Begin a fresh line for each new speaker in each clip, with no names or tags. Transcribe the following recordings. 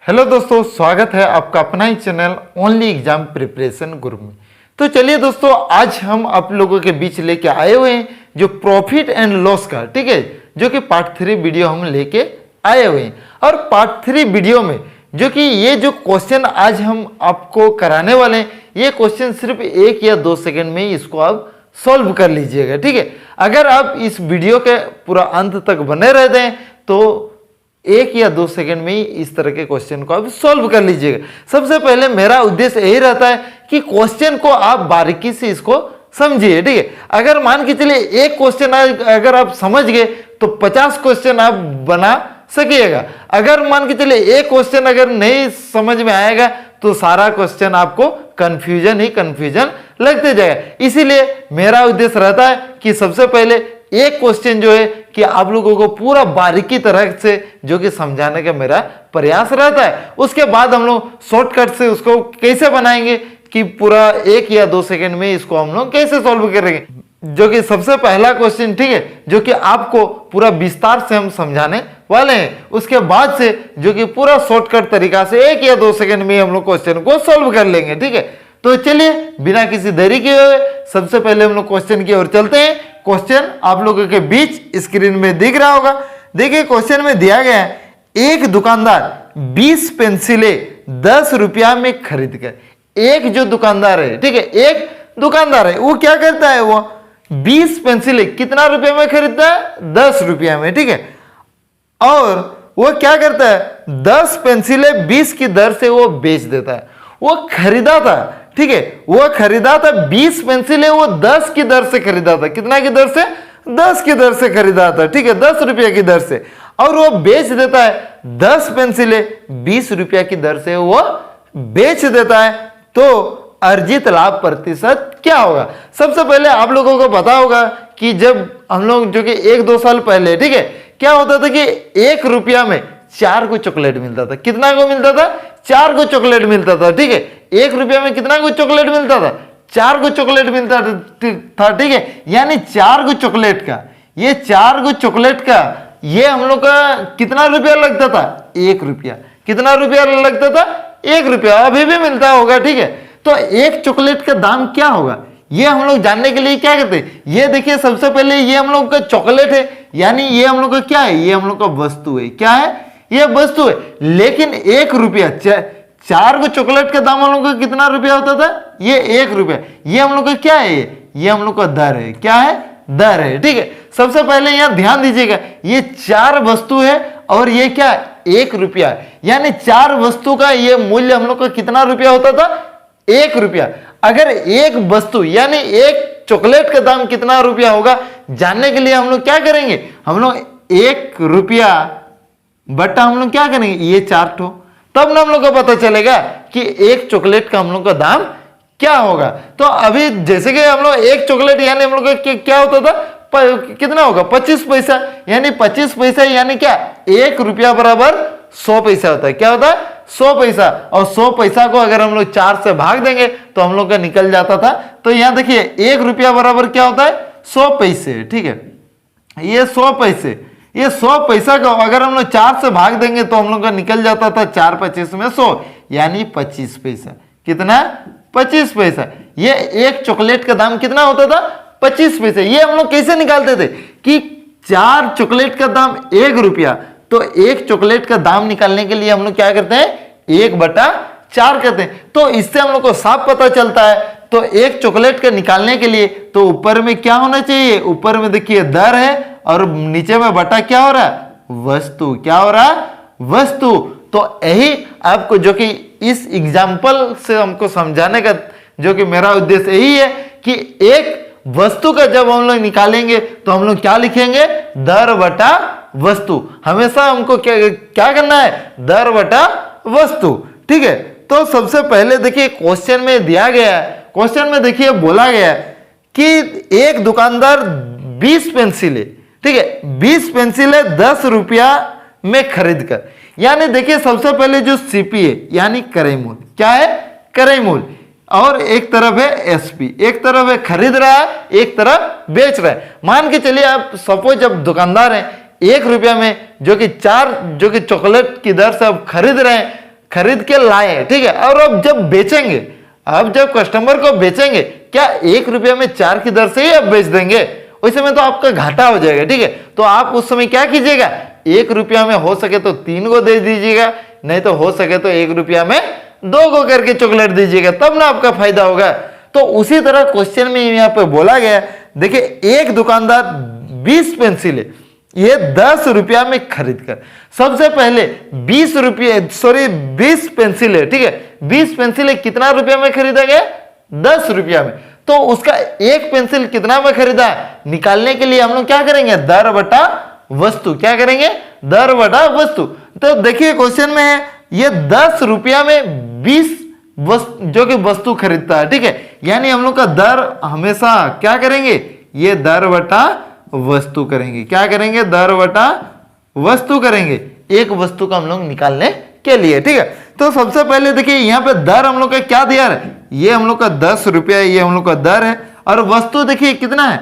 Hello दोस्तों, स्वागत है आपका अपना ही चैनल ओनली एग्जाम प्रिपरेशन गुरु में। तो चलिए दोस्तों, आज हम आप लोगों के बीच लेके आए हुए हैं जो प्रॉफिट एंड लॉस का, ठीक है, जो कि पार्ट 3 वीडियो हम लेके आए हुए हैं। और पार्ट 3 वीडियो में जो कि ये जो क्वेश्चन आज हम आपको कराने वाले हैं, ये क्वेश्चन सिर्फ 1 या 2 सेकेंड में ही इसको आप सॉल्व कर लीजिएगा, ठीक है। अगर आप इस वीडियो के पूरा अंत तक बने रहते हैं तो 1 या 2 सेकंड में ही इस तरह के क्वेश्चन को आप सॉल्व कर लीजिएगा। सबसे पहले मेरा उद्देश्य यही रहता है कि क्वेश्चन को आप बारीकी से इसको समझिए, ठीक है। अगर मान के चलिए एक क्वेश्चन अगर आप समझ गए तो 50 क्वेश्चन आप बना सकिएगा। अगर मान के चलिए एक क्वेश्चन अगर नहीं समझ में आएगा तो सारा क्वेश्चन आपको कंफ्यूजन ही कंफ्यूजन लगते जाएगा। इसीलिए मेरा उद्देश्य रहता है कि सबसे पहले एक क्वेश्चन जो है कि आप लोगों को पूरा बारीकी तरह से जो कि समझाने का मेरा प्रयास रहता है। उसके बाद हम लोग शॉर्टकट से उसको कैसे बनाएंगे कि पूरा 1 या 2 सेकंड में इसको हम लोग कैसे सॉल्व करेंगे। जो कि सबसे पहला क्वेश्चन, ठीक है, जो कि आपको पूरा विस्तार से हम समझाने वाले हैं। उसके बाद से जो कि पूरा शॉर्टकट तरीका से 1 या 2 सेकंड में हम लोग क्वेश्चन को सॉल्व कर लेंगे, ठीक है। तो चलिए बिना किसी देरी किए हुए सबसे पहले हम लोग क्वेश्चन की ओर चलते हैं। क्वेश्चन आप लोगों के बीच स्क्रीन में दिख रहा होगा। देखिए क्वेश्चन में दिया गया है, एक दुकानदार 20 पेंसिलें 10 रुपया में खरीद कर, एक जो दुकानदार है, ठीक है, एक दुकानदार है, वो क्या करता है, वो 20 पेंसिलें कितना रुपया में खरीदता है, 10 रुपया में, ठीक है। और वो क्या करता है, 10 पेंसिलें 20 की दर से वो बेच देता है। वो खरीदा था, ठीक है, वो खरीदा था 20 पेंसिलें, वो 10 की दर से खरीदा था। कितना की दर से, 10 की दर से खरीदा था, ठीक है, 10 रुपये की दर से। और वो बेच देता है 10 पेंसिलें 20 रुपया की दर से वो बेच देता है। तो अर्जित लाभ प्रतिशत क्या होगा। सबसे पहले आप लोगों को पता होगा कि जब हम लोग जो कि 1-2 साल पहले, ठीक है, क्या होता था कि 1 रुपया में 4 को चॉकलेट मिलता था। कितना को मिलता था, 4 को चॉकलेट मिलता था, ठीक है। 1 रुपया में कितना को चॉकलेट मिलता था, 4 को चॉकलेट मिलता था, ठीक है। यानी 4 को चॉकलेट का, ये 4 को चॉकलेट का ये हम लोग का कितना रुपया लगता था, 1 रुपया। कितना रुपया लगता था, 1 रुपया। अभी भी मिलता होगा, ठीक है। तो एक चॉकलेट का दाम क्या होगा, ये हम लोग जानने के लिए क्या करते हैं, ये देखिए सबसे पहले ये हम लोग का चॉकलेट है, यानी ये हम लोग का क्या है, ये हम लोग का वस्तु है। क्या है, ये वस्तु है। लेकिन 1 रुपया, 4 को चॉकलेट का दाम हम लोग का कितना रुपया होता था, ये 1 रुपया। ये हम लोग का क्या है, ये हम लोग का दर है। क्या है, दर है, ठीक है। सबसे पहले यहां ध्यान दीजिएगा, ये 4 वस्तु है और ये क्या है, 1 रुपया है। यानी 4 वस्तु का ये मूल्य हम लोग का कितना रुपया होता था, 1 रुपया। अगर एक वस्तु यानी एक चॉकलेट का दाम कितना रुपया होगा, जानने के लिए हम लोग क्या करेंगे, हम लोग 1 रुपया बट्टा हम लोग क्या करेंगे, ये 4 ठो, तब ना हम लोग को पता चलेगा कि एक चॉकलेट का हम लोग का दाम क्या होगा। तो अभी जैसे कि हम लोग एक चॉकलेट यानी हम लोग का क्या होता था, कितना होगा, 25 पैसा। यानी 25 पैसा यानी क्या, 1 रुपया बराबर 100 पैसा होता है। क्या होता है, 100 पैसा। और 100 पैसा को अगर हम लोग 4 से भाग देंगे तो हम लोग का निकल जाता था। तो यहां देखिए 1 रुपया बराबर क्या होता है, 100 पैसे, ठीक है। ये 100 पैसे, ये 100 पैसा को अगर हम लोग 4 से भाग देंगे तो हम लोग का निकल जाता था 4 25 में 100, यानी 25 पैसा। कितना, 25 पैसा। ये एक चॉकलेट का दाम कितना होता था, 25 पैसे। ये हम लोग कैसे निकालते थे कि 4 चॉकलेट का दाम 1 रुपया, तो एक चॉकलेट का दाम निकालने के लिए हम लोग क्या करते हैं, 1/4 करते हैं। तो इससे हम लोग को साफ पता चलता है। तो एक चॉकलेट का निकालने के लिए तो ऊपर में क्या होना चाहिए, ऊपर में देखिए दर है और नीचे में बटा क्या हो रहा है, वस्तु। क्या हो रहा है, वस्तु। तो यही आपको जो कि इस एग्जाम्पल से हमको समझाने का जो कि मेरा उद्देश्य यही है कि एक वस्तु का जब हम लोग निकालेंगे तो हम लोग क्या लिखेंगे, दर बटा वस्तु। हमेशा हमको क्या करना है, दर बटा वस्तु, ठीक है। तो सबसे पहले देखिए क्वेश्चन में दिया गया है, क्वेश्चन में देखिए बोला गया है कि एक दुकानदार 20 पेंसिलें, ठीक है, 20 पेंसिलें 10 रुपया में खरीद कर, यानी देखिए सबसे पहले जो सीपी है यानी क्रय मूल्य, क्या है, क्रय मूल्य। और एक तरफ है एसपी, एक तरफ है खरीद रहा है, एक तरफ बेच रहा है। मान के चलिए आप सपोज जब दुकानदार है 1 रुपया में जो कि 4 जो कि चॉकलेट की दर से आप खरीद रहे हैं, खरीद के लाए, ठीक है, और अब जब बेचेंगे, अब जब कस्टमर को बेचेंगे, क्या 1 रुपया में 4 की दर से ही आप बेच देंगे? उस समय तो आपका घाटा हो जाएगा, ठीक है। तो आप उस समय क्या कीजिएगा, 1 रुपया में हो सके तो 3 को दे दीजिएगा, नहीं तो हो सके तो 1 रुपया में 2 को करके चॉकलेट दीजिएगा, तब ना आपका फायदा होगा। तो उसी तरह क्वेश्चन में यहाँ पे बोला गया, देखिए एक दुकानदार 20 पेंसिलें ये 10 रुपया में खरीद कर, सबसे पहले 20 पेंसिलें, ठीक है, 20 पेंसिलें कितना रुपया में खरीदा गया, 10 रुपया में। तो उसका एक पेंसिल कितना में खरीदा निकालने के लिए हम लोग क्या करेंगे, दर बटा वस्तु, क्या करेंगे, दर बटा वस्तु। तो देखिए क्वेश्चन में है ये 10 रुपया में 20 जो कि वस्तु खरीदता है, ठीक है, यानी हम लोग का दर हमेशा क्या करेंगे, ये दर बटा वस्तु करेंगे, क्या करेंगे, दर बटा वस्तु करेंगे, एक वस्तु का हम लोग निकालने के लिए, ठीक है। तो सबसे पहले देखिए यहाँ पे दर हम लोग का क्या दिया है, ये हम लोग का 10 रुपया, ये हम लोग का दर है, और वस्तु देखिए कितना है,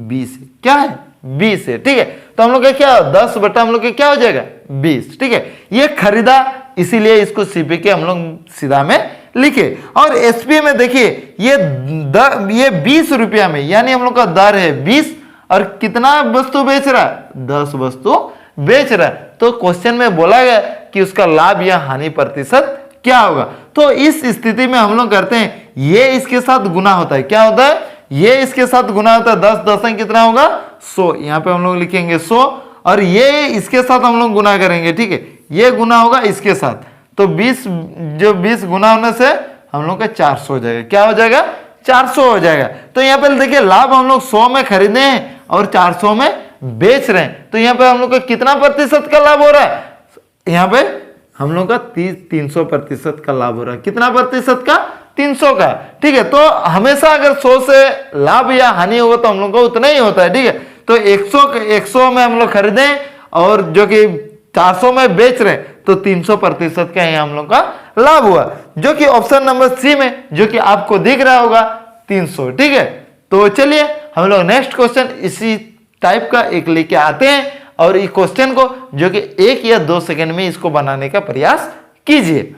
20 है, क्या है, 20 है, ठीक है। तो हम लोग का क्या 10 बटा हम लोग का क्या हो जाएगा, 20, ठीक है। ये खरीदा, इसीलिए इसको सीपी के हम लोग सीधा में लिखे। और एसपी में देखिए ये 20 रुपया में, यानी हम लोग का दर है 20, और कितना वस्तु बेच रहा है, 10 वस्तु बेच रहा है। तो क्वेश्चन में बोला गया कि उसका लाभ या हानि प्रतिशत क्या होगा। तो इस स्थिति में हम लोग करते हैं, ये इसके साथ गुना होता है, क्या होता है, ये इसके साथ गुना होता है, 10 10 कितना होगा, 100, यहाँ पे हम लोग लिखेंगे 100, और ये इसके साथ हम लोग गुना करेंगे, ठीक है, ये गुना होगा इसके साथ, तो 20 गुना होने से हम लोग का 400 हो जाएगा, क्या हो जाएगा, 400 हो जाएगा। तो यहाँ पे देखिए लाभ हम लोग 100 में खरीदे हैं और 400 में बेच रहे हैं, तो यहाँ पे हम लोग का कितना प्रतिशत का लाभ हो रहा है, यहाँ पे हम लोग का 300% का लाभ हो रहा है, कितना प्रतिशत का, 300 का, ठीक है। तो हमेशा अगर 100 से लाभ या हानि होगा तो हम लोग का उतना ही होता है, ठीक है। तो 100 में हम लोग खरीदे और जो कि 400 में बेच रहे हैं, तो 300% का यहाँ हम लोग का लाभ हुआ, जो कि ऑप्शन नंबर सी में जो कि आपको दिख रहा होगा 300, ठीक है। तो चलिए हम लोग नेक्स्ट क्वेश्चन इसी टाइप का एक लेके आते हैं, और इस क्वेश्चन को जो कि 1 या 2 सेकंड में इसको बनाने का प्रयास कीजिए।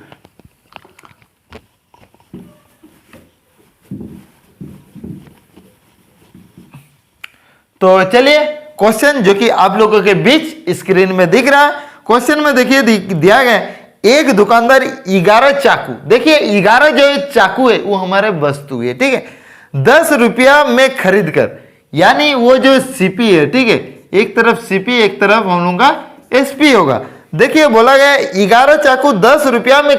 तो चलिए क्वेश्चन जो कि आप लोगों के बीच स्क्रीन में दिख रहा है, क्वेश्चन में देखिए दिया गया एक दुकानदार 11 चाकू, देखिए 11 जो चाकू है वो हमारे वस्तु है, ठीक है, 10 रुपया में खरीद कर, यानी वो जो सीपी है, ठीक है, एक तरफ सीपी एक तरफ हम लोग का एसपी होगा। देखिए बोला गया 11 चाकू 10 रुपया में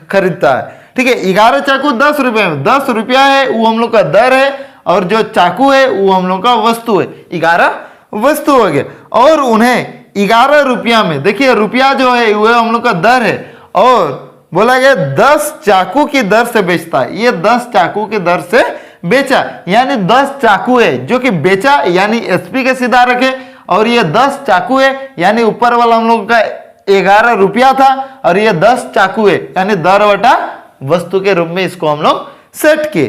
खरीदता है, ठीक है, 11 चाकू 10 रुपया में, 10 रुपया है वो हम लोग का दर है, और जो चाकू है वो हम लोग का वस्तु है, 11 वस्तु हो गया, और उन्हें 11 रुपया में, देखिए रुपया जो है वो हम लोग का दर है, और बोला गया 10 चाकू की दर से बेचता है, ये 10 चाकू की दर से बेचा, यानी 10 चाकू है जो कि बेचा, यानी एसपी के सीधा रखे, और ये 10 चाकू है यानी ऊपर वाला हम लोग का 11 रुपया था, और ये 10 चाकू है यानी दर बटा वस्तु के रूप में इसको हम लोग सेट किए।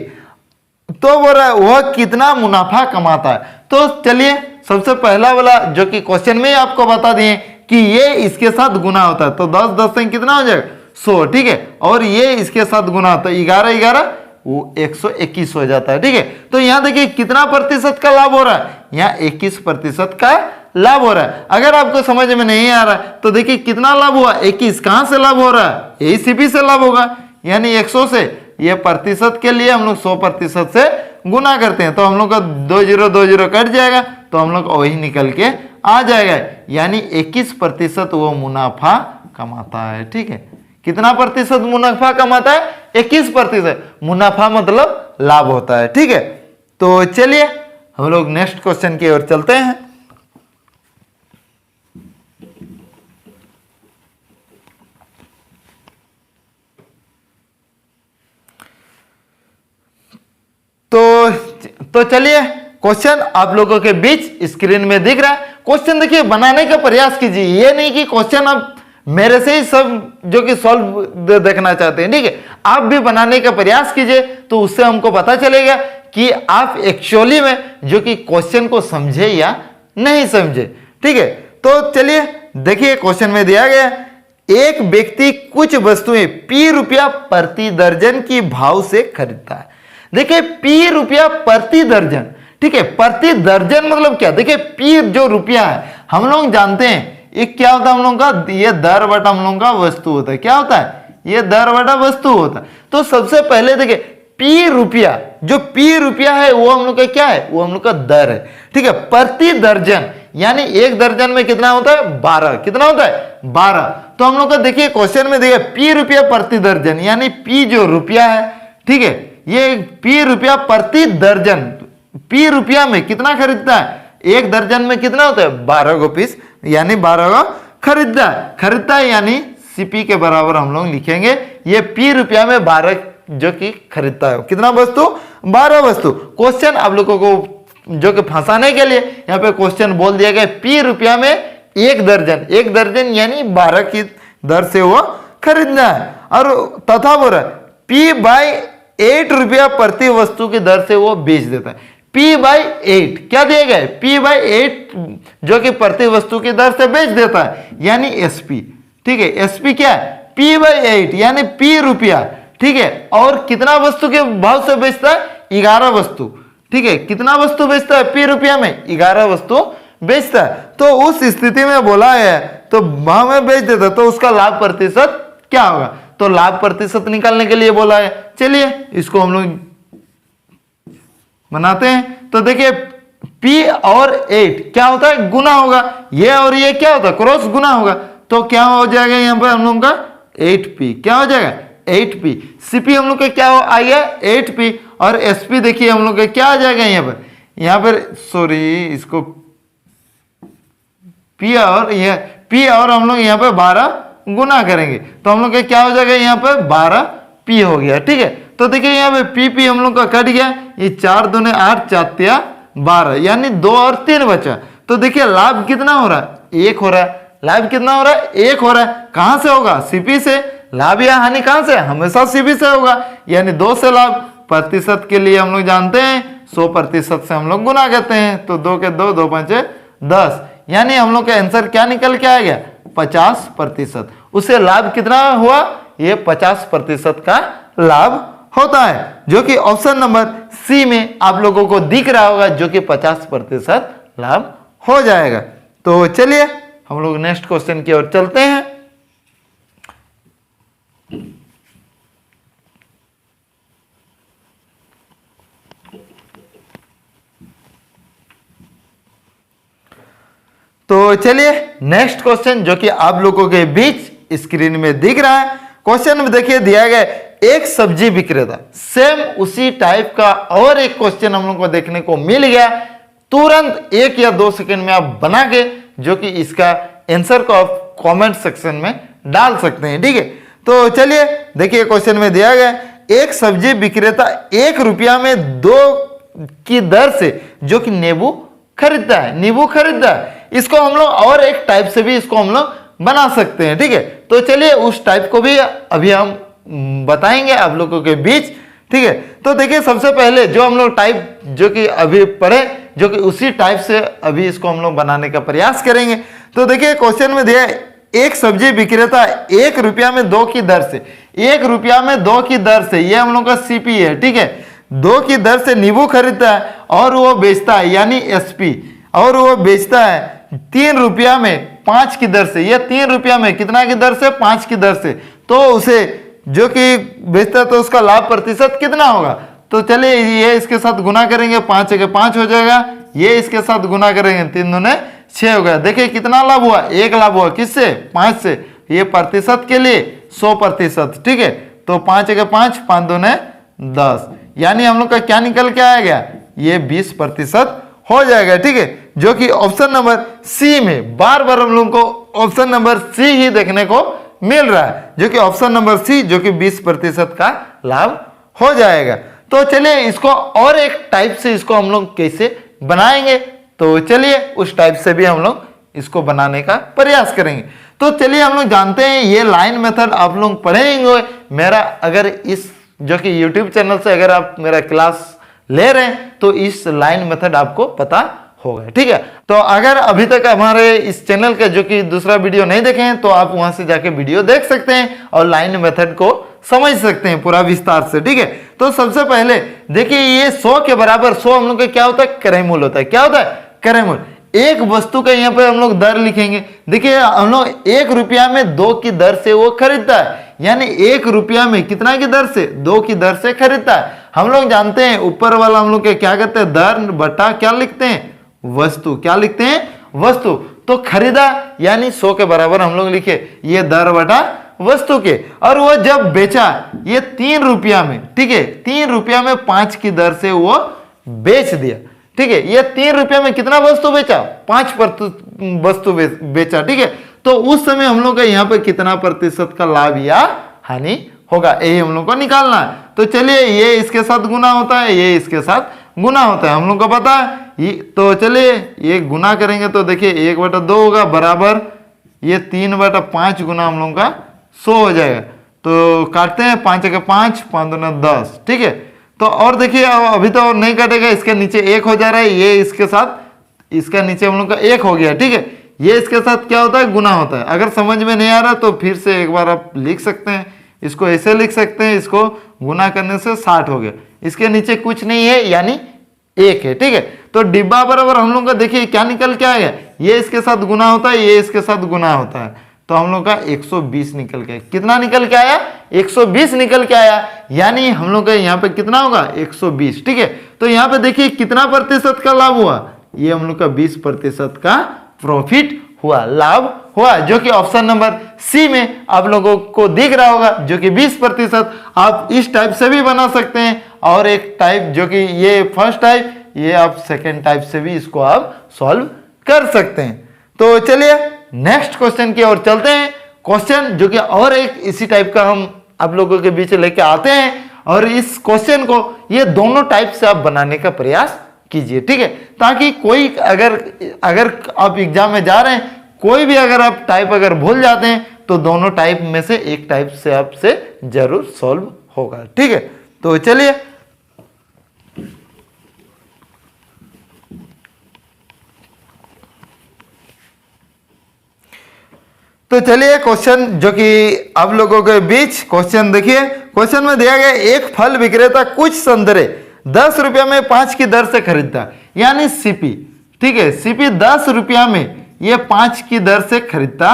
तो बोल रहा है वह कितना मुनाफा कमाता है। तो चलिए सबसे पहला वाला जो कि क्वेश्चन में आपको बता दिए कि ये इसके साथ गुना होता है, तो 10 10 से कितना हो जाएगा, 100, ठीक है, और ये इसके साथ गुना होता है 11 11 वो 121 हो जाता है, ठीक है। तो यहाँ देखिए कितना प्रतिशत का लाभ हो रहा है, यहाँ 21% का लाभ हो रहा है। अगर आपको समझ में नहीं आ रहा है तो देखिए कितना लाभ हुआ, 21 कहां से लाभ हो रहा है, यही सीपी से लाभ होगा, यानी 100 से, ये प्रतिशत के लिए हम लोग 100% से गुना करते हैं, तो हम लोग का 20 कट जाएगा, तो हम लोग वही निकल के आ जाएगा, यानी 21% वो मुनाफा कमाता है, ठीक है। कितना प्रतिशत मुनाफा कमाता है, 21%, मुनाफा मतलब लाभ होता है, ठीक है। तो चलिए हम लोग नेक्स्ट क्वेश्चन की ओर चलते हैं। तो चलिए क्वेश्चन आप लोगों के बीच स्क्रीन में दिख रहा है, क्वेश्चन देखिए बनाने का प्रयास कीजिए, ये नहीं कि क्वेश्चन आप मेरे से ही सब जो कि सॉल्व देखना चाहते हैं, ठीक है, आप भी बनाने का प्रयास कीजिए, तो उससे हमको पता चलेगा कि आप एक्चुअली में जो कि क्वेश्चन को समझे या नहीं समझे, ठीक है। तो चलिए देखिए क्वेश्चन में दिया गया एक व्यक्ति कुछ वस्तुएं पी रुपया प्रति दर्जन की भाव से खरीदता है। देखिए पी रुपया प्रति दर्जन, ठीक है, प्रति दर्जन मतलब क्या, देखिए पी जो रुपया है हम लोग जानते हैं ये क्या होता है हम लोग का, ये दर बटा हम लोग का वस्तु होता है। क्या होता है, ये दर बटा वस्तु होता है। तो सबसे पहले देखिए पी रुपया, जो पी रुपया है वो हम लोग का क्या है, वो हम लोग का दर है, ठीक है। प्रति दर्जन यानी एक दर्जन में कितना होता है, 12। कितना होता है, 12। तो हम लोग का देखिए क्वेश्चन में देखिए पी रुपया प्रति दर्जन यानी पी जो रुपया है, ठीक है, ये पी रुपया प्रति दर्जन, पी रुपया में कितना खरीदता है, एक दर्जन में कितना होता है, 12 को पीस, यानी 12 का खरीदता है यानी सीपी के बराबर हम लोग लिखेंगे ये पी रुपया में 12 जो कि खरीदता है। कितना वस्तु, 12 वस्तु। क्वेश्चन आप लोगों को जो कि फंसाने के लिए यहाँ पे क्वेश्चन बोल दिया गया पी रुपया में एक दर्जन यानी 12 की दर से वो खरीदना है। और तथा बोल रहा है पी बाई 8 रुपया प्रति वस्तु की दर से वो बेच देता है। पी बाई 8 क्या दिया गया है, पी बाई 8 जो कि प्रति वस्तु की दर से बेच देता है यानी एसपी, ठीक है। एसपी क्या है, पी बाई 8 यानी पी रुपया, ठीक है। और कितना वस्तु के भाव से बेचता है, 11 वस्तु, ठीक है। कितना वस्तु बेचता है, पी रुपया में 11 वस्तु बेचता है। तो उस स्थिति में बोला है तो भाव में बेच देता तो उसका लाभ प्रतिशत क्या होगा, तो लाभ प्रतिशत निकालने के लिए बोला है। चलिए इसको हम लोग बनाते हैं। तो देखिए P और 8 क्या होता है, गुना होगा, ये और ये क्या होता है, क्रॉस गुना होगा। तो क्या हो जाएगा यहाँ पर हम लोग का 8P, क्या हो जाएगा 8P। CP हम लोग का क्या हो आ गया 8P और SP देखिए हम लोग का क्या आ जाएगा यहाँ पर सॉरी इसको P और हम लोग यहाँ पे 12 गुना करेंगे तो हम लोग का क्या हो जाएगा यहाँ पे 12P हो गया, ठीक है। तो देखिए यहाँ पे PP हम लोग का कट गया, ये 4 दूने 8 4 12 यानी 2 और 3 बचा। तो देखिए लाभ कितना हो रहा है, 1 हो रहा है। लाभ कितना हो रहा है, 1 हो रहा है। कहां से होगा, CP से। लाभ या हानि कहां से, हमेशा CP से होगा यानी 2 से लाभ। प्रतिशत के लिए हम लोग जानते हैं 100% से हम लोग गुना करते हैं तो 2 के 2 2 5 10 यानी हम लोग का आंसर क्या निकल के आ गया 50%। उसे लाभ कितना हुआ, ये 50% का लाभ होता है जो कि ऑप्शन नंबर सी में आप लोगों को दिख रहा होगा जो कि 50% लाभ हो जाएगा। तो चलिए हम लोग नेक्स्ट क्वेश्चन की ओर चलते हैं। तो चलिए नेक्स्ट क्वेश्चन जो कि आप लोगों के बीच स्क्रीन में दिख रहा है। क्वेश्चन में देखिए दिया गया एक सब्जी विक्रेता, सेम उसी टाइप का और एक क्वेश्चन हम लोग को देखने को मिल गया। तुरंत 1 या 2 सेकंड में आप बना के जो कि इसका आंसर को आप कमेंट सेक्शन में डाल सकते हैं, ठीक है। तो चलिए देखिए क्वेश्चन में दिया गया एक सब्जी विक्रेता 1 रुपया में 2 की दर से जो कि नींबू खरीदता है। इसको हम लोग और एक टाइप से भी इसको हम लोग बना सकते हैं, ठीक है। तो चलिए उस टाइप को भी अभी हम बताएंगे आप लोगों के बीच, ठीक है। तो देखिए सबसे पहले जो हम लोग टाइप जो कि अभी पढ़े जो कि उसी टाइप से अभी इसको हम लोग बनाने का प्रयास करेंगे। तो देखिए क्वेश्चन में दिया एक सब्जी विक्रेता 1 रुपया में 2 की दर से, 1 रुपया में 2 की दर से, ये हम लोग का CP है, ठीक है। 2 की दर से नींबू खरीदता है और वो बेचता है यानी SP, और वो बेचता है 3 रुपया में 5 की दर से। ये 3 रुपया में कितना की दर से, 5 की दर से। तो उसे जो कि बेचता है तो उसका लाभ प्रतिशत कितना होगा। तो चलिए ये इसके साथ गुना करेंगे, 5 के 5 हो जाएगा, ये इसके साथ गुना करेंगे 3 दूने 6 हो गया। देखिए कितना लाभ हुआ, 1 लाभ हुआ, किससे, 5 से। ये प्रतिशत के लिए 100%, ठीक है। तो 5 के 5 5 दूने 10 यानी हम लोग का क्या निकल के आएगा, ये 20% हो जाएगा, ठीक है। जो कि ऑप्शन नंबर सी में बार बार हम लोग को ऑप्शन नंबर सी ही देखने को मिल रहा है जो कि ऑप्शन नंबर सी जो कि 20% का लाभ हो जाएगा। तो चलिए इसको और एक टाइप से इसको हम लोग कैसे बनाएंगे, तो चलिए उस टाइप से भी हम लोग इसको बनाने का प्रयास करेंगे। तो चलिए हम लोग जानते हैं ये लाइन मेथड आप लोग पढ़ेंगे। मेरा अगर इस जो कि YouTube चैनल से अगर आप मेरा क्लास ले रहे हैं तो इस लाइन मेथड आपको पता होगा। ठीक है, तो अगर अभी तक हमारे इस चैनल का जो कि दूसरा वीडियो नहीं देखे हैं तो आप वहां से जाके वीडियो देख सकते हैं और लाइन मेथड को समझ सकते हैं पूरा विस्तार से। ठीक है, तो सबसे पहले देखिए ये 100 के बराबर 100 हम लोग का क्या होता है, क्रय मूल्य होता है। क्या होता है, क्रय मूल्य। एक वस्तु का यहाँ पे हम लोग दर लिखेंगे। देखिए हम लोग 1 रुपया में 2 की दर से वो खरीदता है, यानी 1 रुपया में कितना की दर से, 2 की दर से खरीदता है। हम लोग जानते हैं ऊपर वाला हम लोग के क्या कहते हैं, दर बटा क्या लिखते हैं, वस्तु। क्या लिखते हैं, वस्तु। तो खरीदा यानी 100 के बराबर हम लोग लिखे ये दर बटा वस्तु के, और वो जब बेचा ये 3 रुपया में, ठीक है, 3 रुपया में 5 की दर से वो बेच दिया। ठीक है, ये 3 रुपया में कितना वस्तु बेचा, 5 वस्तु बेचा। ठीक है, तो उस समय हम लोग का यहाँ पे कितना प्रतिशत का लाभ या हानि होगा, यही हम लोग को निकालना है। तो चलिए ये इसके साथ गुना होता है, ये इसके साथ गुना होता है, हम लोग को पता है। तो चलिए ये गुना करेंगे तो देखिए 1/2 होगा बराबर ये 3/5 गुना हम लोग का 100 हो जाएगा। तो काटते हैं 5 के 5, 5 दूना 10। ठीक है, तो और देखिए अभी तो नहीं कटेगा, इसके नीचे 1 हो जा रहा है, ये इसके साथ इसका नीचे हम लोग का 1 हो गया। ठीक है, ये इसके साथ क्या होता है, गुना होता है। अगर समझ में नहीं आ रहा तो फिर से एक बार आप लिख सकते हैं, इसको ऐसे लिख सकते हैं, इसको गुना करने से 60 हो गया, इसके नीचे कुछ नहीं है यानी 1 है। ठीक है, तो डिब्बा बराबर हम लोग का देखिए क्या निकल के आएगा, ये इसके साथ गुना होता है, ये इसके साथ गुना होता है, तो हम लोग का 120 निकल के, कितना निकल के आया, 120 निकल के आया, यानी हम लोग का यहाँ पे कितना होगा, 120। ठीक है, तो यहाँ पे देखिए कितना प्रतिशत का लाभ हुआ, ये हम लोग का 20% का प्रॉफिट हुआ, लाभ हुआ, जो कि ऑप्शन नंबर सी में आप लोगों को दिख रहा होगा, जो कि 20%। आप इस टाइप से भी बना सकते हैं, और एक टाइप जो कि ये फर्स्ट टाइप, ये आप सेकेंड टाइप से भी इसको आप सॉल्व कर सकते हैं। तो चलिए नेक्स्ट क्वेश्चन की ओर चलते हैं। क्वेश्चन जो कि और एक इसी टाइप का हम आप लोगों के बीच लेके आते हैं, और इस क्वेश्चन को ये दोनों टाइप से आप बनाने का प्रयास कीजिए। ठीक है, ताकि कोई अगर आप एग्जाम में जा रहे हैं, कोई भी अगर आप टाइप अगर भूल जाते हैं तो दोनों टाइप में से एक टाइप से आपसे जरूर सॉल्व होगा। ठीक है, तो चलिए क्वेश्चन जो कि आप लोगों के बीच क्वेश्चन देखिए। क्वेश्चन में दिया गया एक फल विक्रेता कुछ संतरे 10 रुपया में 5 की दर से खरीदता, यानी सीपी। ठीक है, सीपी 10 रुपया में ये 5 की दर से खरीदता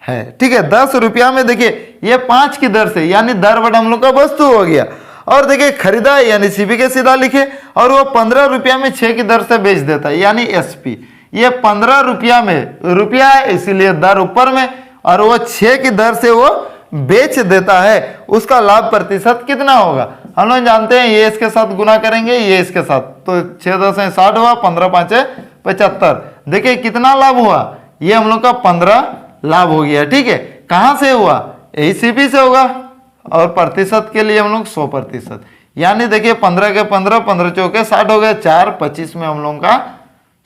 है। ठीक है, 10 रुपया में देखिए ये 5 की दर से, यानी दर बटा हम लोग का वस्तु हो गया। और देखिए खरीदा यानी सीपी के सीधा लिखे, और वो 15 रुपया में 6 की दर से बेच देता है, यानी एसपी। ये 15 रुपया में, रुपया है इसीलिए दर ऊपर में, और वो 6 की दर से वो बेच देता है, उसका लाभ प्रतिशत कितना होगा। हम लोग जानते हैं ये इसके साथ गुना करेंगे, ये इसके साथ, तो 6 10 60 हुआ, 15 5 75। देखिए कितना लाभ हुआ, ये हम लोग का 15 लाभ हो गया। ठीक है, कहां से हुआ, यही सीपी से होगा, और प्रतिशत के लिए हम लोग 100%, यानी देखिए 15 के 15, 15 चौके 60 हो गए, 4 25 में हम लोगों का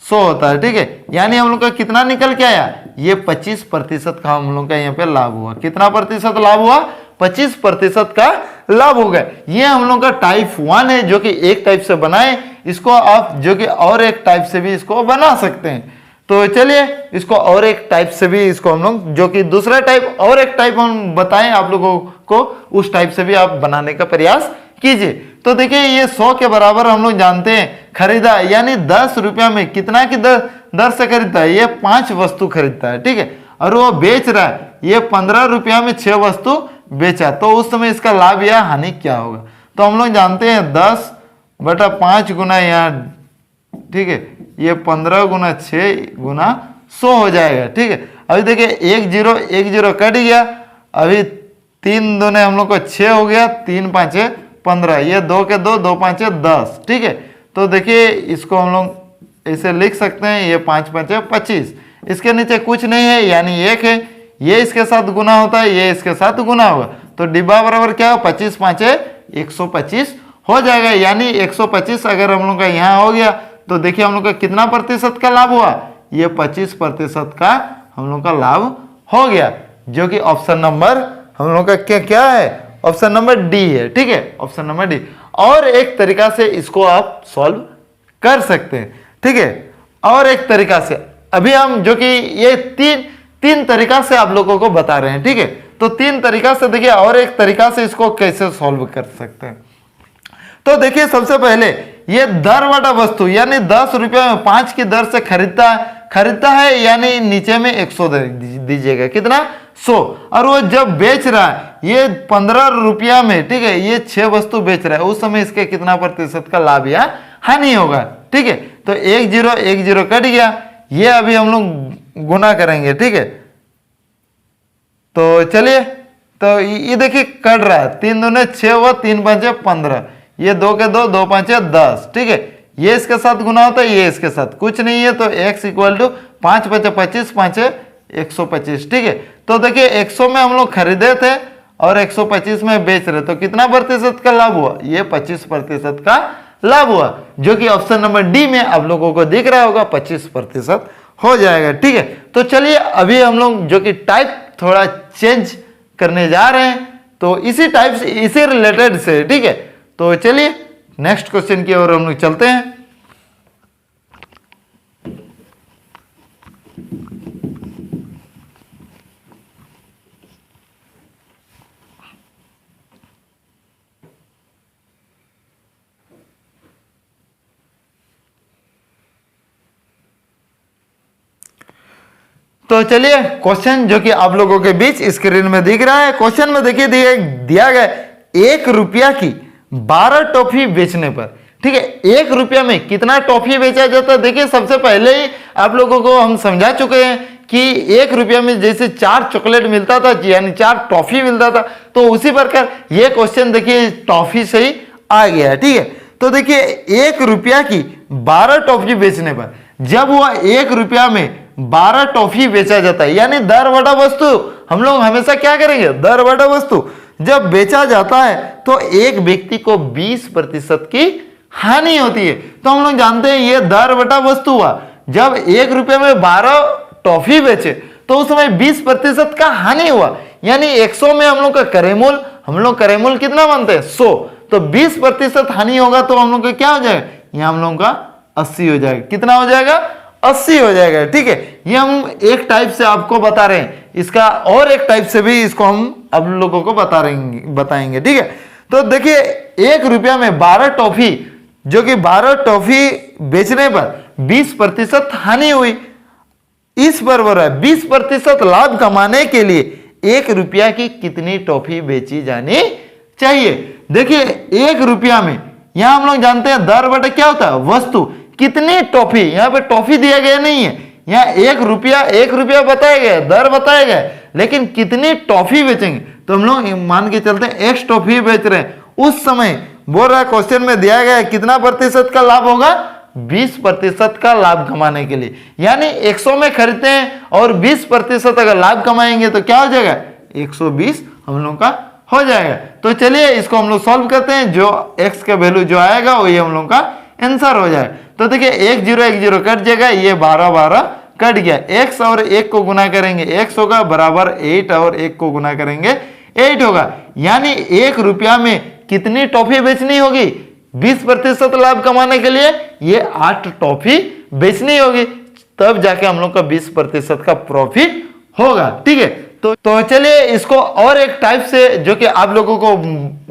100 होता है। ठीक है, यानी हम लोग का कितना निकल के आया, ये 25% का हम लोग का यहाँ पे लाभ हुआ। कितना प्रतिशत लाभ हुआ, 25% का लाभ हो गया। ये हम लोग का टाइप 1 है, जो कि एक टाइप से बनाए, इसको आप जो कि और एक टाइप से भी इसको बना सकते हैं। तो चलिए इसको और एक टाइप से भी इसको हम लोग, जो कि दूसरा टाइप और एक टाइप हम बताएं आप लोगों को, उस टाइप से भी आप बनाने का प्रयास कीजिए। तो देखिए ये 100 के बराबर हम लोग जानते हैं खरीदा, यानी 10 रुपया में कितना की दर से खरीदता है, ये 5 वस्तु खरीदता है। ठीक है, और वो बेच रहा है, ये 15 रुपया में 6 वस्तु बेचा, तो उस समय इसका लाभ या हानि क्या होगा। तो हम लोग जानते हैं 10/5 गुना यहाँ, ठीक है, ये 15 गुना 6 गुना 100 हो जाएगा। ठीक है, अभी देखिए 1 0 कट गया, अभी 3 दूने हम लोग को 6 हो गया, 3 5 15, ये 2 के 2, 2 5 10। ठीक है, तो देखिए इसको हम लोग ऐसे लिख सकते हैं, ये 5 5 25, इसके नीचे कुछ नहीं है यानी 1 है, ये इसके साथ गुना होता है, ये इसके साथ गुना होगा, तो डिब्बा बराबर क्या हो, 25 5 125 हो जाएगा। यानी 125 अगर हम लोग का यहाँ हो गया, तो देखिए हम लोग का कितना प्रतिशत का लाभ हुआ, ये 25% का हम लोग का लाभ हो गया, जो कि ऑप्शन नंबर हम लोग का क्या है, ऑप्शन नंबर डी है। ठीक है, ऑप्शन नंबर डी। और एक तरीका से इसको आप सॉल्व कर सकते हैं। ठीक है, और एक तरीका से, अभी हम जो कि ये तीन तरीका से आप लोगों को बता रहे हैं, ठीक है। तो तीन तरीका से देखिए, और एक तरीका से इसको कैसे सॉल्व कर सकते हैं। तो देखिए सबसे पहले ये दर बटा वस्तु, यानी 10 रुपये में 5 की दर से खरीदता है, यानी नीचे में 100 दीजिएगा, कितना 100। और वो जब बेच रहा है ये 15 रुपया में, ठीक है, ये 6 वस्तु बेच रहा है, उस समय इसके कितना प्रतिशत का लाभ या हानि होगा, ठीक है। तो 1 0 कट गया, ये अभी हम लोग गुना करेंगे, ठीक है। तो चलिए, तो ये देखिए कट रहा है, 3 दूने 6 हुआ, 3 5 15, ये 2 के 2, 2 5 10, ठीक है। ये इसके साथ गुना होता है, ये इसके साथ कुछ नहीं है, तो x इक्वल टू 5 5 25, 5 125, ठीक है। तो देखिए 100 में हम लोग खरीदे थे और 125 में बेच रहे, तो कितना प्रतिशत का लाभ हुआ, ये 25% का लाभ हुआ, जो कि ऑप्शन नंबर डी में आप लोगों को दिख रहा होगा, 25% हो जाएगा, ठीक है। तो चलिए अभी हम लोग जो कि टाइप थोड़ा चेंज करने जा रहे हैं, तो इसी टाइप से, इसी रिलेटेड से, ठीक है। तो चलिए नेक्स्ट क्वेश्चन की ओर हम लोग चलते हैं। तो चलिए क्वेश्चन जो कि आप लोगों के बीच स्क्रीन में दिख रहा है, क्वेश्चन में देखिए दिया गया 1 रुपया की 12 टॉफी बेचने पर, ठीक है। 1 रुपया में कितना टॉफी बेचा जाता है, देखिए सबसे पहले ही आप लोगों को हम समझा चुके हैं कि 1 रुपया में जैसे 4 चॉकलेट मिलता था, यानी 4 टॉफी मिलता था, तो उसी प्रकार ये क्वेश्चन देखिए टॉफी से ही आ गया है, ठीक है। तो देखिए 1 रुपया की 12 टॉफी बेचने पर, जब वह 1 रुपया में 12 टॉफी बेचा जाता है, यानी दर बटा वस्तु, हम लोग हमेशा क्या करेंगे, दर बटा वस्तु जब बेचा जाता है तो एक व्यक्ति को 20% की हानि होती है। तो हम लोग जानते हैं ये दर बटा वस्तु हुआ, जब 1 रुपये में 12 टॉफी बेचे तो उस समय 20% का हानि हुआ, यानी 100 में हम लोग का करेमूल, हम लोग करेमूल कितना मानते हैं 100, तो 20% हानि होगा, तो हम लोग का क्या हो जाएगा, यहाँ हम लोग का 80 हो जाएगा, कितना हो जाएगा 80 हो जाएगा, ठीक है। ये हम एक टाइप से आपको बता रहे हैं, इसका और एक टाइप से भी इसको हम आप लोगों को बताएंगे, ठीक है। तो देखिए 1 रुपया में 12 टॉफी, जो कि 12 टॉफी बेचने पर 20% हानि हुई, इस पर हो रहा है 20% लाभ कमाने के लिए 1 रुपया की कितनी टॉफी बेची जानी चाहिए। देखिए 1 रुपया में, यहां हम लोग जानते हैं दर बटा क्या होता है वस्तु, कितनी टॉफी, यहाँ पे टॉफी दिया गया नहीं है, यहाँ 1 रुपया बताया गया, दर बताया गया, लेकिन कितनी टॉफी बेचेंगे, तो हम लोग मान के चलते हैं X टॉफी बेच रहे हैं, उस समय बोल रहा है क्वेश्चन में दिया गया है कितना प्रतिशत का लाभ होगा, 20% का लाभ कमाने के लिए, यानी 100 में खरीदते हैं और 20% अगर लाभ कमाएंगे तो क्या हो जाएगा 120 हम लोग का हो जाएगा। तो चलिए इसको हम लोग सॉल्व करते हैं, जो x का वैल्यू जो आएगा वही हम लोग का आंसर हो जाए। तो देखिए 1 0 कट जाएगा, ये 12 कट गया, x और 1 को गुना करेंगे x होगा बराबर 8 और 1 को गुना करेंगे 8 होगा, यानी 1 रुपया में कितनी टॉफी बेचनी होगी, 20% लाभ कमाने के लिए ये 8 टॉफी बेचनी होगी, तब जाके हम लोग का 20% का प्रॉफिट होगा, ठीक है। तो चलिए इसको और एक टाइप से जो कि आप लोगों को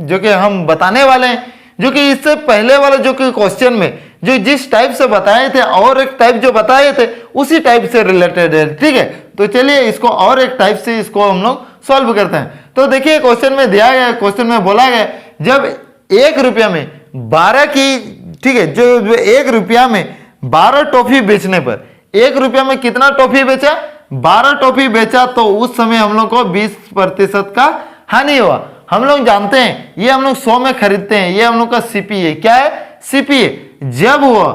जो कि हम बताने वाले हैं, जो कि इससे पहले वाला जो कि क्वेश्चन में जो जिस टाइप से बताए थे और एक टाइप जो बताए थे उसी टाइप से रिलेटेड है, ठीक है। तो चलिए इसको और एक टाइप से इसको हम लोग सॉल्व करते हैं। तो देखिए क्वेश्चन में दिया गया, क्वेश्चन में बोला गया जब 1 रुपया में 12 की, ठीक है, जो 1 रुपया में 12 टॉफी बेचने पर, 1 रुपया में कितना टॉफी बेचा, 12 टॉफी बेचा, तो उस समय हम लोग को 20% का हानि हुआ। हम लोग जानते हैं ये हम लोग 100 में खरीदते हैं, ये हम लोग का सीपी है, क्या है सीपी है। जब वो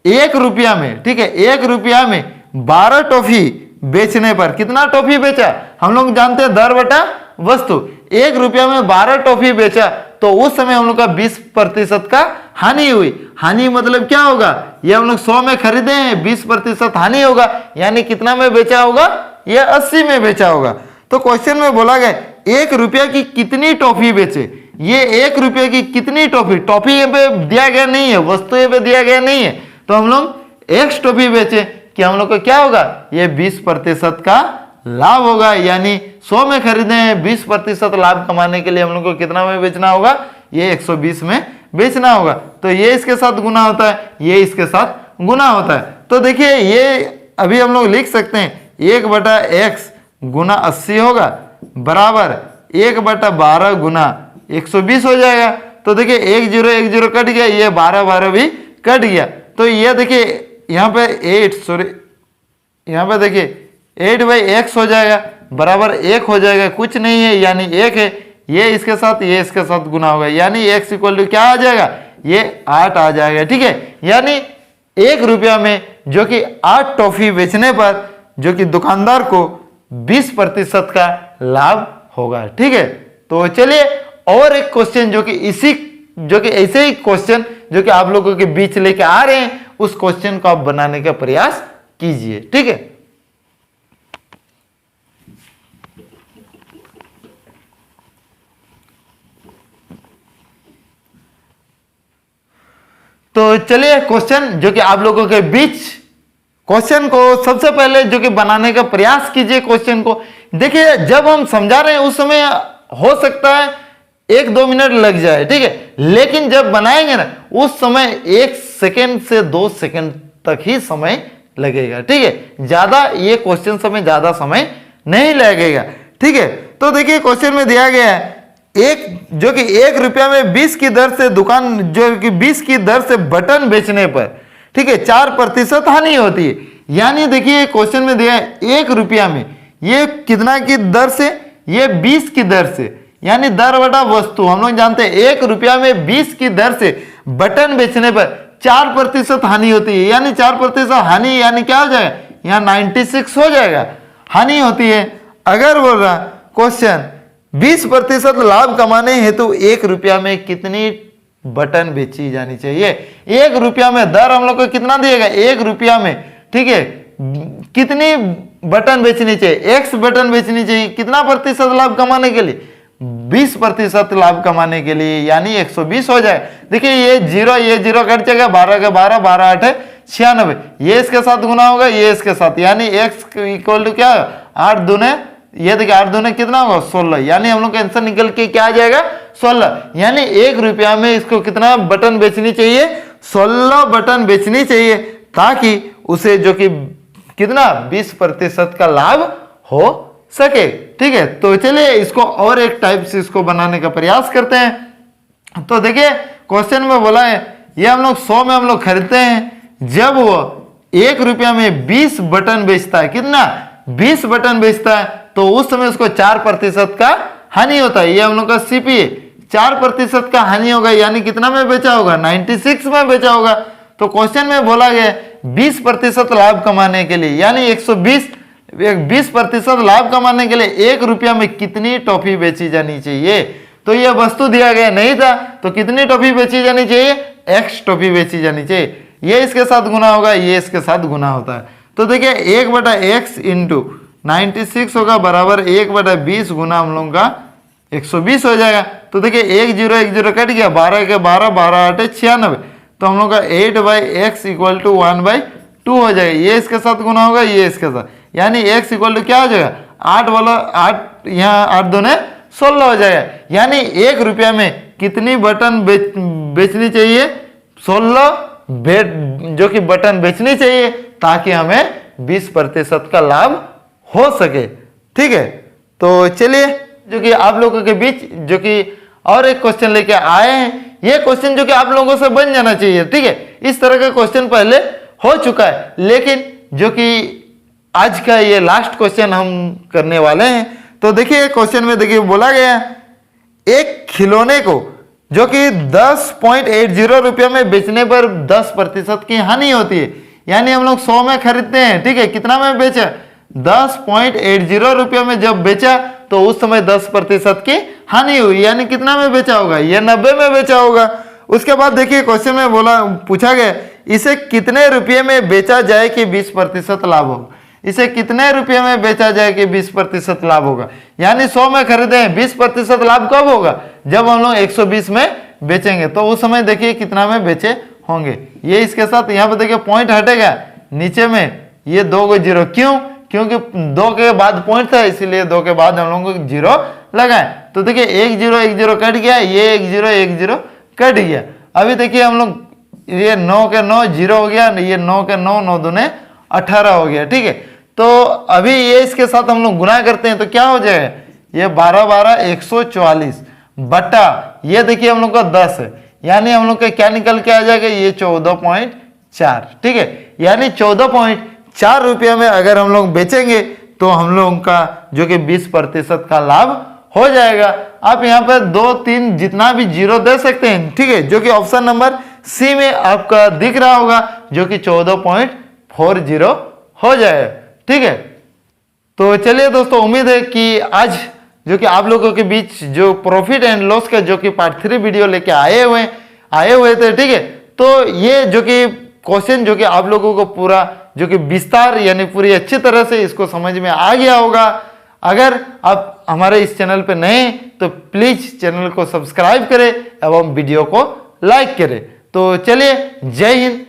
1 रुपया में, ठीक है, 1 रुपया में 12 टॉफी बेचने पर कितना टॉफी बेचा, हम लोग जानते हैं दर बटा वस्तु, 1 रुपया में 12 टॉफी बेचा, तो उस समय हम लोग का 20% का हानि हुई। हानि मतलब क्या होगा, ये हम लोग 100 में खरीदे हैं, 20% हानि होगा, यानी कितना में बेचा होगा, ये 80 में बेचा होगा। तो क्वेश्चन में बोला गया 1 रुपया की कितनी टॉफी बेचे, ये 1 रुपये की कितनी टॉफी, टॉफी यहाँ पे दिया गया नहीं है, वस्तु यहाँ पे दिया गया नहीं है, तो हम लोग एक्स टॉफी बेचे कि हम लोग को क्या होगा, ये 20% का लाभ होगा। यानी 100 में खरीदे हैं, 20% लाभ कमाने के लिए हम लोग को कितना में बेचना होगा, ये 120 में बेचना होगा। तो ये इसके साथ गुना होता है, ये इसके साथ गुना होता है। तो देखिए ये अभी हम लोग लिख सकते हैं 1/x गुना 80 होगा बराबर 1/12 गुना 120 हो जाएगा। तो देखिए 1 0 कट गया, ये 12 भी कट गया। तो ये देखिए यहाँ पे 8/x हो जाएगा बराबर 1 हो जाएगा, कुछ नहीं है यानी 1 है। ये इसके साथ गुना होगा, यानी x इक्वल टू क्या आ जाएगा, ये 8 आ जाएगा। ठीक है, यानी 1 रुपया में जो कि 8 टॉफी बेचने पर जो कि दुकानदार को 20% का लाभ होगा। ठीक है, तो चलिए और एक क्वेश्चन जो कि ऐसे ही क्वेश्चन जो कि आप लोगों के बीच लेके आ रहे हैं, उस क्वेश्चन को आप बनाने का प्रयास कीजिए। ठीक है, तो चलिए क्वेश्चन जो कि आप लोगों के बीच, क्वेश्चन को सबसे पहले जो कि बनाने का प्रयास कीजिए। क्वेश्चन को देखिए, जब हम समझा रहे हैं उस समय हो सकता है 1-2 मिनट लग जाए, ठीक है, लेकिन जब बनाएंगे ना उस समय 1 सेकेंड से 2 सेकेंड तक ही समय लगेगा। ठीक है, ज्यादा ये क्वेश्चन समय ज्यादा समय नहीं लगेगा। ठीक है, तो देखिए क्वेश्चन में दिया गया है जो कि 1 रुपया में 20 की दर से दुकान जो कि 20 की दर से बटन बेचने पर, ठीक है, 4% हानि होती है। यानी देखिए क्वेश्चन में दिया है 1 रुपया में ये कितना की दर से, ये 20 की दर से, यानी दर बटा वस्तु। हम लोग जानते हैं 1 रुपया में 20 की दर से बटन बेचने पर 4% हानि होती है। यानी 4% हानि यानी क्या हो जाएगा, यहाँ 96 हो जाएगा, हानि होती है। अगर बोल रहा क्वेश्चन 20% लाभ कमाने हेतु 1 रुपया में कितनी बटन बेची जानी चाहिए। 1 रुपया में दर हम लोग को कितना दिएगा, 1 रुपया में, ठीक है, कितनी बटन बेचनी चाहिए, x बटन बेचनी चाहिए, कितना प्रतिशत लाभ कमाने के लिए, 20% लाभ कमाने के लिए, यानी 120 हो जाए। देखिए ये 0 कट जाएगा, 12 के 12, 12 8 96, ये इसके साथ गुना होगा, ये इसके साथ, यानी x इक्वल टू क्या, 8 दूने, ये देखिए 8 दूने कितना होगा 16, यानी हम लोग का आंसर निकल के क्या आ जाएगा 16। यानी 1 रुपया में इसको कितना बटन बेचनी चाहिए, 16 बटन बेचनी चाहिए, ताकि उसे जो कि कितना 20% का लाभ हो सके। ठीक है, तो चलिए इसको और एक टाइप से इसको बनाने का प्रयास करते हैं। तो देखिए क्वेश्चन में बोला है ये हम लोग 100 में हम लोग खरीदते हैं, जब वो 1 रुपया में 20 बटन बेचता है, कितना 20 बटन बेचता है, तो उस समय उसको 4% का हानि होता है। ये हम लोग का सीपीए 4% का हानि होगा, यानी कितना में बेचा होगा, 96 में बेचा होगा। तो क्वेश्चन में बोला गया 20% लाभ कमाने के लिए, यानी 20% लाभ कमाने के लिए 1 रुपया में कितनी टॉफी बेची जानी चाहिए। तो यह वस्तु दिया गया नहीं था, तो कितनी टॉफी बेची जानी चाहिए, x टॉफी बेची जानी चाहिए। ये इसके साथ गुना होगा, ये इसके साथ गुना होता है। तो देखिए 1/x इंटू 96 होगा बराबर 1/20 गुना हम लोग का 120 हो जाएगा। तो देखिए 1 0 कट गया, 12 के 12, 12 8 96, तो हम लोग का 8/x इक्वल टू 1/2 हो जाएगा। ये इसके साथ गुना होगा, ये इसके साथ, यानी x इक्वल टू क्या हो जाएगा, 8 वाला 8, यहाँ 8 दूने 16 हो जाएगा। यानी 1 रुपया में कितनी बटन बेचनी चाहिए, 16 जो कि बटन बेचनी चाहिए, ताकि हमें 20% का लाभ हो सके। ठीक है, तो चलिए जो कि आप लोगों के बीच जो कि और एक क्वेश्चन लेके आए हैं, ये क्वेश्चन जो कि आप लोगों से बन जाना चाहिए। ठीक है, इस तरह का क्वेश्चन पहले हो चुका है, लेकिन जो कि आज का ये लास्ट क्वेश्चन हम करने वाले हैं। तो देखिए क्वेश्चन में देखिए बोला गया एक खिलौने को जो कि 10.80 रुपये में बेचने पर 10% की हानि होती है। यानी हम लोग 100 में खरीदते हैं, ठीक है, कितना में बेचा, 10.80 रुपये में जब बेचा तो उस समय 10% की हानि हुई, यानी कितना में बेचा होगा, ये 90 में बेचा होगा। उसके बाद देखिए क्वेश्चन में पूछा गया इसे कितने रुपये में बेचा जाए कि 20% लाभ होगा। इसे कितने रुपये में बेचा जाए कि 20% लाभ होगा। यानी 100 में खरीदे हैं, 20% लाभ कब होगा, जब हम लोग 120 में बेचेंगे। तो उस समय देखिए कितना में बेचे होंगे। ये इसके साथ यहाँ पे देखिए पॉइंट हटेगा नीचे में, ये 2 को 0, क्यों? क्योंकि 2 के बाद पॉइंट था, इसीलिए 2 के बाद हम लोगों को 0 लगाए। तो देखिए 1 0 1 0 कट गया, ये 1 0 1 0 कट गया। अभी देखिए हम लोग ये 9 के 9 0 हो गया, ये 9 के 9 9 दूने 18 हो गया, ठीक है। तो अभी ये इसके साथ हम लोग गुना करते हैं तो क्या हो जाएगा, ये 12 12 144 बटा ये देखिए हम लोग का 10 है, यानी हम लोग का क्या निकल के आ जाएगा, ये 14.4, ठीक है। यानी 14.4 रुपया में अगर हम लोग बेचेंगे तो हम लोगों का जो कि 20% का लाभ हो जाएगा। आप यहाँ पर 2 3 जितना भी जीरो दे सकते हैं, ठीक है, जो कि ऑप्शन नंबर सी में आपका दिख रहा होगा, जो कि 14.40 हो जाएगा, ठीक है। तो चलिए दोस्तों, उम्मीद है कि आज जो कि आप लोगों के बीच जो प्रॉफिट एंड लॉस का जो कि पार्ट 3 वीडियो लेके आए हुए थे, ठीक है। तो ये जो कि क्वेश्चन जो कि आप लोगों को पूरा जो कि विस्तार यानी पूरी अच्छी तरह से इसको समझ में आ गया होगा। अगर आप हमारे इस चैनल पे नए हैं तो प्लीज चैनल को सब्सक्राइब करें एवं वीडियो को लाइक करें। तो चलिए, जय हिंद।